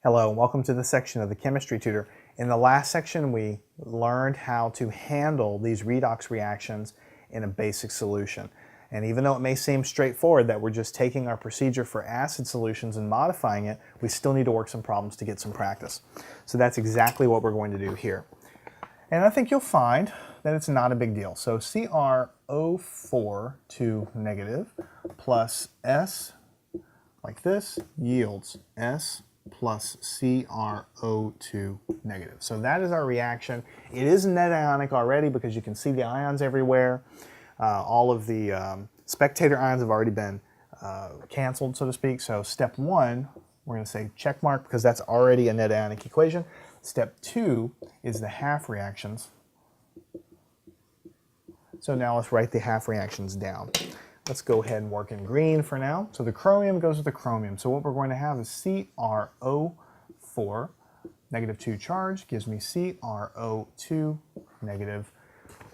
Hello, and welcome to this section of the chemistry tutor. In the last section, we learned how to handle these redox reactions in a basic solution. And even though it may seem straightforward that we're just taking our procedure for acid solutions and modifying it, we still need to work some problems to get some practice. So that's exactly what we're going to do here. And I think you'll find that it's not a big deal. So CrO4 to negative plus S like this yields S plus CrO2 negative. So that is our reaction. It is net ionic already because you can see the ions everywhere. All of the spectator ions have already been canceled, so to speak. So step one, we're going to say check mark because that's already a net ionic equation. Step two is the half reactions. So now let's write the half reactions down. Let's go ahead and work in green for now. So the chromium goes with the chromium. So what we're going to have is CrO4, negative 2 charge, gives me CrO2, negative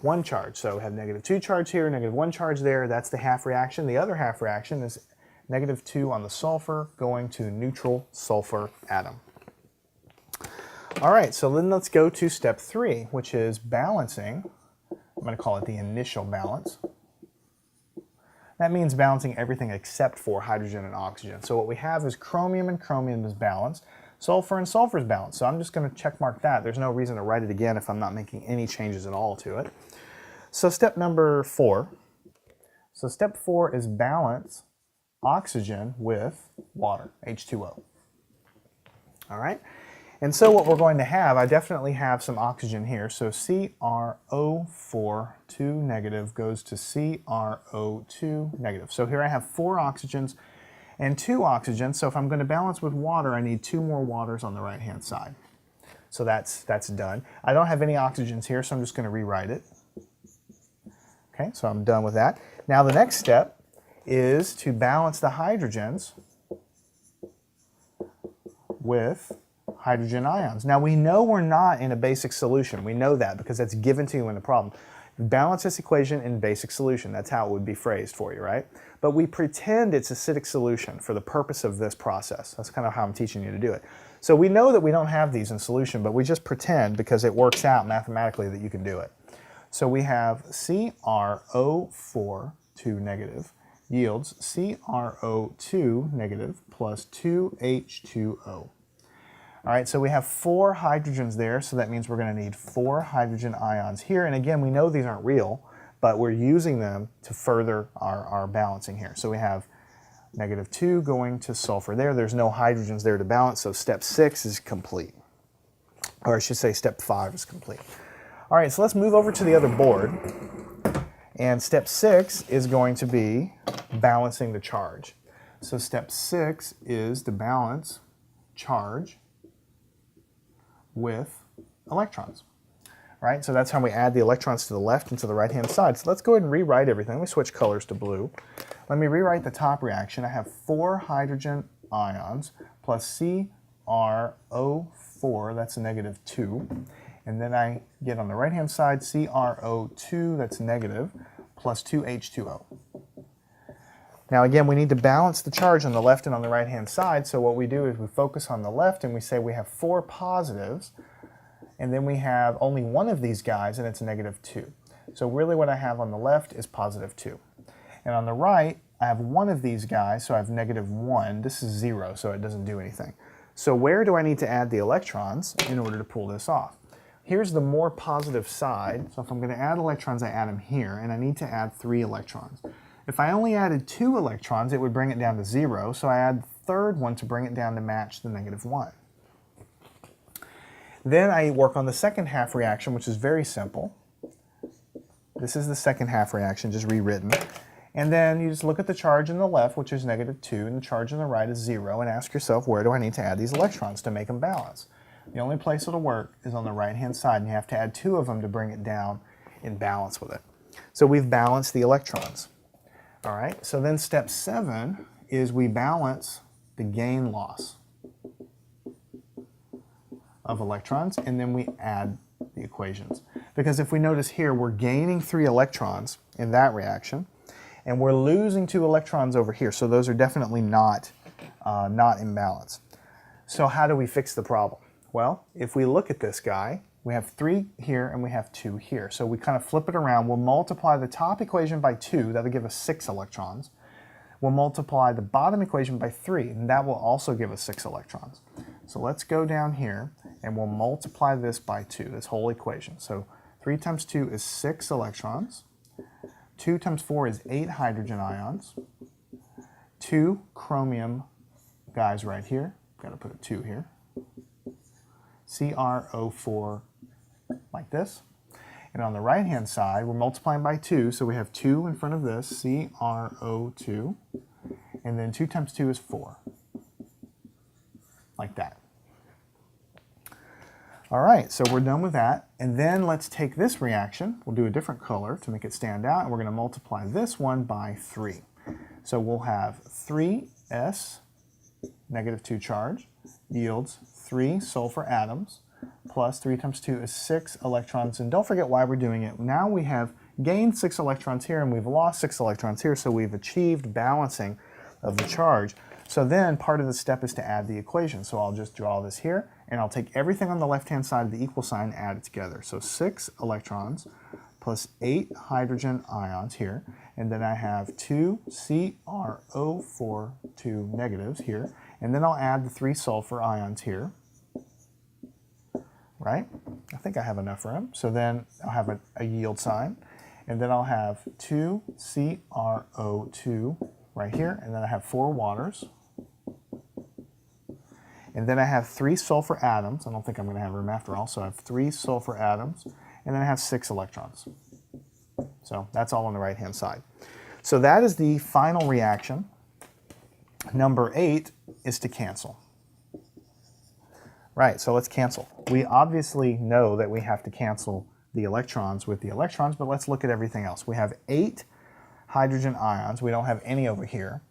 1 charge. So we have negative 2 charge here, negative 1 charge there. That's the half reaction. The other half reaction is negative 2 on the sulfur going to neutral sulfur atom. All right, so then let's go to step 3, which is balancing. I'm going to call it the initial balance. That means balancing everything except for hydrogen and oxygen. So what we have is chromium and chromium is balanced. Sulfur and sulfur is balanced. So I'm just going to check mark that. There's no reason to write it again if I'm not making any changes at all to it. So step number 4. So step 4 is balance oxygen with water, H2O. All right. And so what we're going to have, I definitely have some oxygen here. So CrO4 2 negative goes to CrO2 negative. So here I have 4 oxygens and 2 oxygens. So if I'm going to balance with water, I need 2 more waters on the right-hand side. So that's done. I don't have any oxygens here, so I'm just going to rewrite it. Okay, so I'm done with that. Now the next step is to balance the hydrogens with hydrogen ions. Now we know we're not in a basic solution. We know that because that's given to you in the problem. Balance this equation in basic solution. That's how it would be phrased for you, right? But we pretend it's acidic solution for the purpose of this process. That's kind of how I'm teaching you to do it. So we know that we don't have these in solution, but we just pretend because it works out mathematically that you can do it. So we have CrO4 2 negative yields CrO2 negative plus 2H2O. All right, so we have 4 hydrogens there, so that means we're going to need 4 hydrogen ions here. And again, we know these aren't real, but we're using them to further our balancing here. So we have negative 2 going to sulfur there. There's no hydrogens there to balance, so step 6 is complete. Or I should say step 5 is complete. All right, so let's move over to the other board. And step 6 is going to be balancing the charge. So step 6 is to balance charge with electrons, right? So that's how we add the electrons to the left and to the right-hand side. So let's go ahead and rewrite everything. Let me switch colors to blue. Let me rewrite the top reaction. I have 4 hydrogen ions plus CrO4, that's a negative 2. And then I get on the right-hand side CrO2, that's negative, plus 2H2O. Now again, we need to balance the charge on the left and on the right-hand side, so what we do is we focus on the left and we say we have 4 positives, and then we have only one of these guys, and it's a negative 2. So really what I have on the left is positive 2. And on the right, I have one of these guys, so I have negative 1. This is 0, so it doesn't do anything. So where do I need to add the electrons in order to pull this off? Here's the more positive side, so if I'm going to add electrons, I add them here, and I need to add 3 electrons. If I only added 2 electrons, it would bring it down to 0, so I add the third one to bring it down to match the negative 1. Then I work on the second half reaction, which is very simple. This is the second half reaction, just rewritten. And then you just look at the charge on the left, which is negative 2, and the charge on the right is 0, and ask yourself, where do I need to add these electrons to make them balance? The only place it'll work is on the right-hand side, and you have to add 2 of them to bring it down in balance with it. So we've balanced the electrons. All right, so then step 7 is we balance the gain-loss of electrons, and then we add the equations. Because if we notice here, we're gaining 3 electrons in that reaction, and we're losing 2 electrons over here, so those are definitely not in balance. So how do we fix the problem? Well, if we look at this guy, we have 3 here and we have 2 here. So we kind of flip it around. We'll multiply the top equation by 2. That'll give us 6 electrons. We'll multiply the bottom equation by 3, and that will also give us 6 electrons. So let's go down here and we'll multiply this by 2, this whole equation. So 3 times 2 is 6 electrons. 2 times 4 is 8 hydrogen ions. 2 chromium guys right here. Got to put a 2 here. CrO4 like this. And on the right hand side, we're multiplying by 2, so we have 2 in front of this, CrO2. And then 2 times 2 is 4. Like that. All right, so we're done with that. And then let's take this reaction. We'll do a different color to make it stand out, and we're going to multiply this one by 3. So we'll have 3s, negative 2 charge, yields 3 sulfur atoms, plus 3 times 2 is 6 electrons. And don't forget why we're doing it. Now we have gained 6 electrons here, and we've lost 6 electrons here, so we've achieved balancing of the charge. So then part of the step is to add the equation. So I'll just draw this here, and I'll take everything on the left-hand side of the equal sign and add it together. So 6 electrons plus 8 hydrogen ions here, and then I have 2 CrO4, 2 negatives here, and then I'll add the 3 sulfur ions here, right? I think I have enough room. So then I'll have a yield sign, and then I'll have 2 CrO2 right here, and then I have 4 waters. And then I have 3 sulfur atoms. I don't think I'm going to have room after all, so I have 3 sulfur atoms, and then I have 6 electrons. So that's all on the right-hand side. So that is the final reaction. Number 8 is to cancel. Right, so let's cancel. We obviously know that we have to cancel the electrons with the electrons, but let's look at everything else. We have 8 hydrogen ions. We don't have any over here.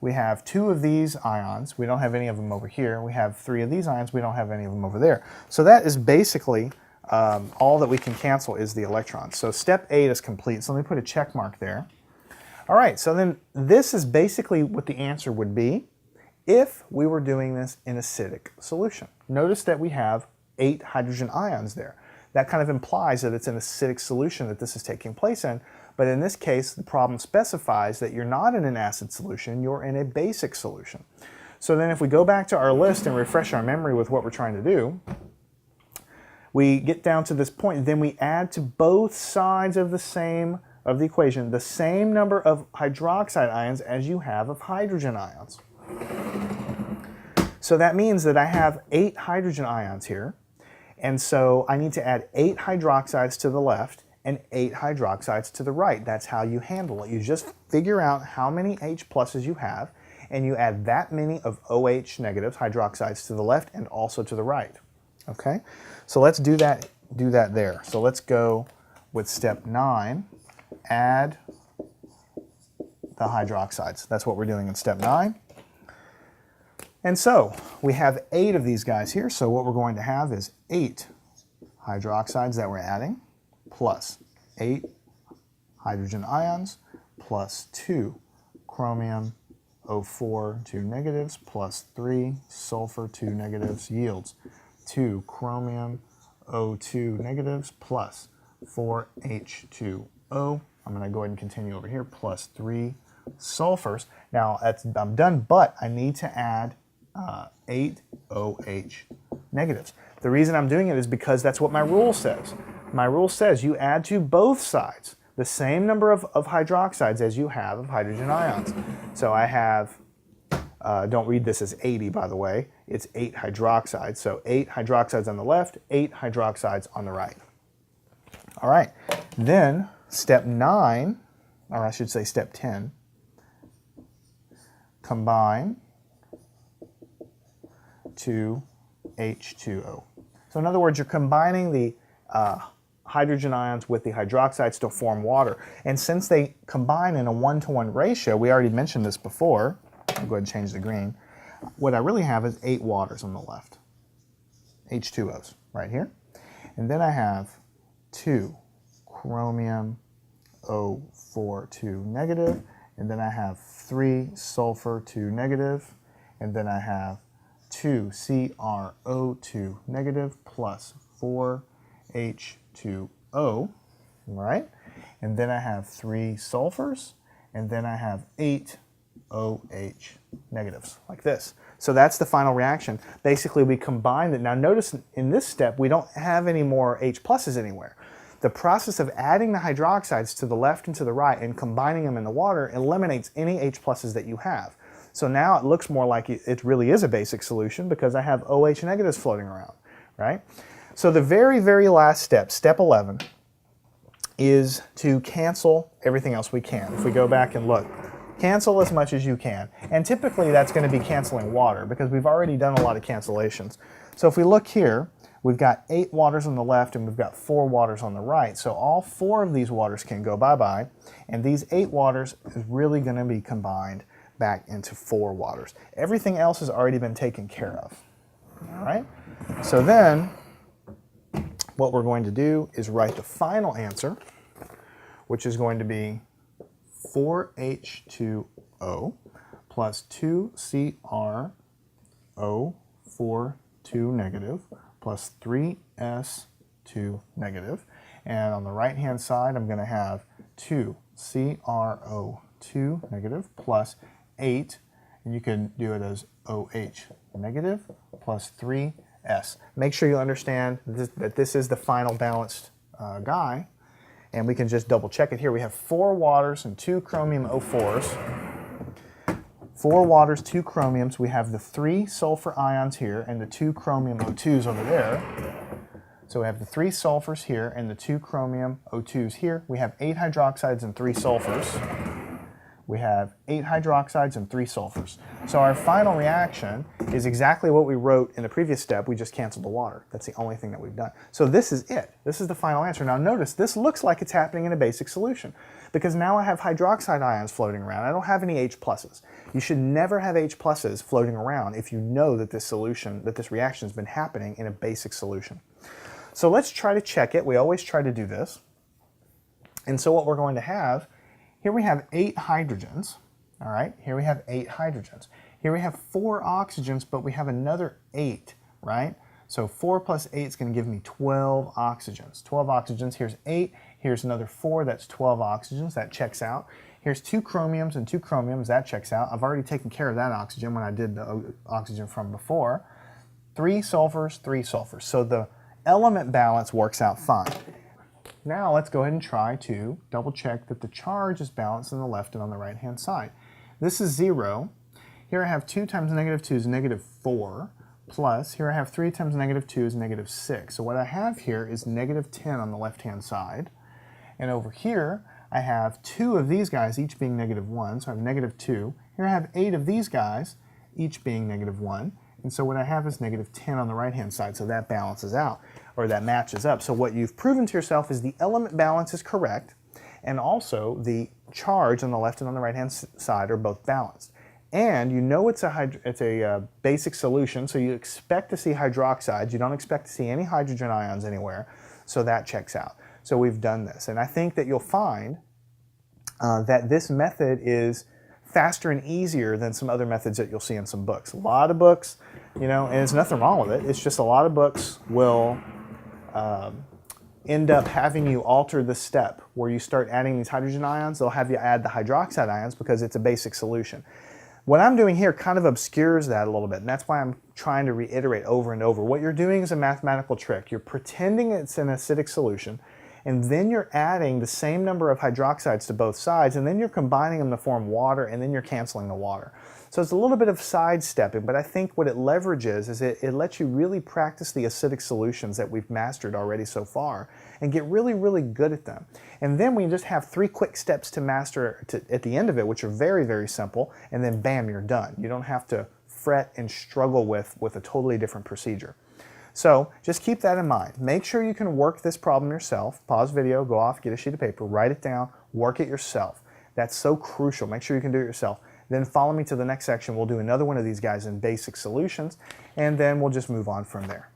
We have 2 of these ions. We don't have any of them over here. We have 3 of these ions. We don't have any of them over there. So that is basically all that we can cancel is the electrons. So step 8 is complete. So let me put a check mark there. All right, so then this is basically what the answer would be if we were doing this in acidic solution. Notice that we have 8 hydrogen ions there. That kind of implies that it's an acidic solution that this is taking place in. But in this case, the problem specifies that you're not in an acid solution, you're in a basic solution. So then if we go back to our list and refresh our memory with what we're trying to do, we get down to this point, then we add to both sides of the equation the same number of hydroxide ions as you have of hydrogen ions. So that means that I have 8 hydrogen ions here, and so I need to add 8 hydroxides to the left and 8 hydroxides to the right. That's how you handle it. You just figure out how many H pluses you have, and you add that many of OH negatives, hydroxides, to the left and also to the right. Okay? So let's do that there. So let's go with step 9, add the hydroxides. That's what we're doing in step 9. And so we have 8 of these guys here, so what we're going to have is 8 hydroxides that we're adding, plus 8 hydrogen ions, plus 2 chromium O4, 2 negatives, plus 3 sulfur, 2 negatives, yields 2 chromium O2 negatives, plus 4 H2O. I'm going to go ahead and continue over here, plus 3 sulfurs. Now, I'm done, but I need to add 8 OH negatives. The reason I'm doing it is because that's what my rule says. My rule says you add to both sides the same number of hydroxides as you have of hydrogen ions. So I have, don't read this as 80 by the way, it's 8 hydroxides. So 8 hydroxides on the left, 8 hydroxides on the right. All right, then step 9, or I should say step 10, combine to H2O. So in other words, you're combining the hydrogen ions with the hydroxides to form water. And since they combine in a 1-to-1 ratio, we already mentioned this before, I'll go ahead and change the green, what I really have is 8 waters on the left, H2Os right here. And then I have 2 chromium O4, 2 negative, and then I have 3 sulfur, 2 negative, and then I have 2CrO2 negative plus 4H2O, right? And then I have 3 sulfurs, and then I have 8 OH negatives, like this. So that's the final reaction. Basically, we combined it. Now notice in this step, we don't have any more H pluses anywhere. The process of adding the hydroxides to the left and to the right and combining them in the water eliminates any H pluses that you have. So now it looks more like it really is a basic solution because I have OH negatives floating around, right? So the very, very last step, step 11, is to cancel everything else we can. If we go back and look, cancel as much as you can. And typically that's going to be canceling water because we've already done a lot of cancellations. So if we look here, we've got 8 waters on the left and we've got 4 waters on the right. So all 4 of these waters can go bye-bye. And these 8 waters is really going to be combined back into 4 waters. Everything else has already been taken care of. All right? So then what we're going to do is write the final answer, which is going to be 4H2O plus 2CrO42 negative plus 3S2 negative. And on the right-hand side, I'm going to have 2CrO2 negative plus 8, and you can do it as OH negative plus 3S. Make sure you understand that this is the final balanced guy, and we can just double check it here. We have 4 waters and 2 chromium O4s. 4 waters, 2 chromiums. We have the 3 sulfur ions here and the 2 chromium O2s over there. So we have the 3 sulfurs here and the 2 chromium O2s here. We have 8 hydroxides and 3 sulfurs. We have 8 hydroxides and 3 sulfurs. So our final reaction is exactly what we wrote in the previous step. We just canceled the water. That's the only thing that we've done. So this is it. This is the final answer. Now notice, this looks like it's happening in a basic solution because now I have hydroxide ions floating around. I don't have any H pluses. You should never have H pluses floating around if you know that this reaction has been happening in a basic solution. So let's try to check it. We always try to do this. And so what we're going to have, here we have 8 hydrogens, all right? Here we have 8 hydrogens. Here we have 4 oxygens, but we have another 8, right? So 4 plus 8 is going to give me 12 oxygens. 12 oxygens, here's 8, here's another 4, that's 12 oxygens, that checks out. Here's 2 chromiums and 2 chromiums, that checks out. I've already taken care of that oxygen when I did the oxygen from before. 3 sulfurs, 3 sulfurs. So the element balance works out fine. Now let's go ahead and try to double check that the charge is balanced on the left and on the right hand side. This is 0. Here I have 2 times negative 2 is negative 4, plus here I have 3 times negative 2 is negative 6. So what I have here is negative 10 on the left hand side. And over here I have 2 of these guys each being negative 1, so I have negative 2. Here I have 8 of these guys each being negative 1. And so what I have is negative 10 on the right-hand side, so that balances out, or that matches up. So what you've proven to yourself is the element balance is correct, and also the charge on the left and on the right-hand side are both balanced. And you know it's a basic solution, so you expect to see hydroxides. You don't expect to see any hydrogen ions anywhere, so that checks out. So we've done this, and I think that you'll find that this method is faster and easier than some other methods that you'll see in some books. A lot of books, you know, and there's nothing wrong with it. It's just a lot of books will end up having you alter the step where you start adding these hydrogen ions. They'll have you add the hydroxide ions because it's a basic solution. What I'm doing here kind of obscures that a little bit, and that's why I'm trying to reiterate over and over. What you're doing is a mathematical trick. You're pretending it's an acidic solution, and then you're adding the same number of hydroxides to both sides, and then you're combining them to form water, and then you're canceling the water. So it's a little bit of sidestepping, but I think what it leverages is it lets you really practice the acidic solutions that we've mastered already so far and get really, really good at them. And then we just have 3 quick steps to master at the end of it, which are very, very simple, and then bam, you're done. You don't have to fret and struggle with a totally different procedure. So just keep that in mind. Make sure you can work this problem yourself. Pause video, go off, get a sheet of paper, write it down, work it yourself. That's so crucial. Make sure you can do it yourself. Then follow me to the next section. We'll do another one of these guys in basic solutions, and then we'll just move on from there.